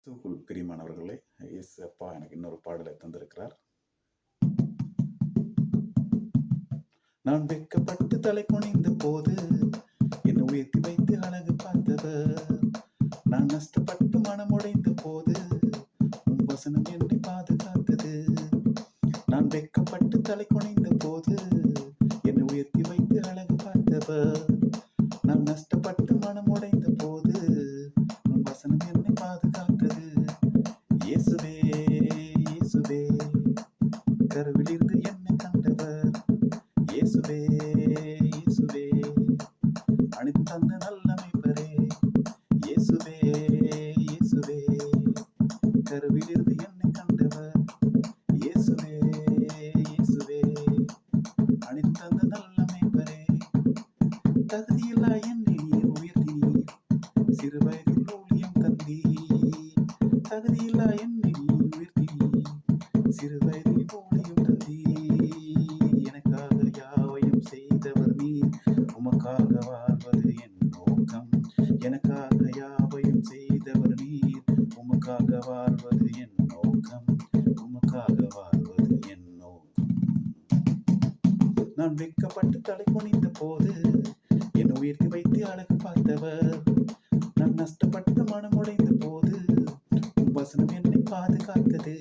கிறிஸ்துவுக்குள் பிரியமானவர்களே, இயேசு அப்பா எனக்கு இன்னொரு பாடலை தந்திருக்கிறார். நான் வெட்கப்பட்டு தலை குனிந்த போது என்னை உயர்த்தி வைத்து அழகு பார்த்தவர். நான் நஷ்டப்பட்டு மனமுடைந்த போது உன் வசனம் என்னை பாதுகாத்தது. நான் வெட்கப்பட்டு தலை குனிந்த போது என்னை உயர்த்தி வைத்து அழகு பார்த்தவர். நான் நஷ்டப்பட்டு மனமுடைந்த போது உன் வசனம் என்னை பாதுகாத்தது. இயேசுவே இயேசுவே கருவிலிருந்து என்னை கண்டவர். இயேசுவே இயேசுவே அனைத்து தந்த நல்ல மீட்பரே. இயேசுவே இயேசுவே கருவிலிருந்து என்னை கண்டவர். இயேசுவே இயேசுவே அனைத்து தந்த நல்ல மீட்பரே. தகுதியில்லா என்னை நீர் உயர்த்தினீர், சிறு வயதில் ஊழியம் தந்தீர். தகுதியில்லா என்னை நீர் உயர்த்தினீர், சிறு வயதில் ஊழியம் தந்தீர். எனக்காக யாவையும் செய்தவர் நீர், உமக்காக வாழ்வது என் நோக்கம். எனக்காக யாவையும் செய்தவர் நீர், உமக்காக வாழ்வது என் நோக்கம். உமக்காக வாழ்வது என் நோக்கம். நான் வெட்கப்பட்டு தலை குனிந்த போது என்னை உயர்த்தி வைத்து அழகு பார்த்தவர். நான் நஷ்டப்பட்டு மனமுடைந்த போது உன் வசனம் என்னை பாதுகாத்தது.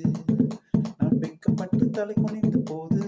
நான் வெட்கப்பட்டு தலை குனிந்த போது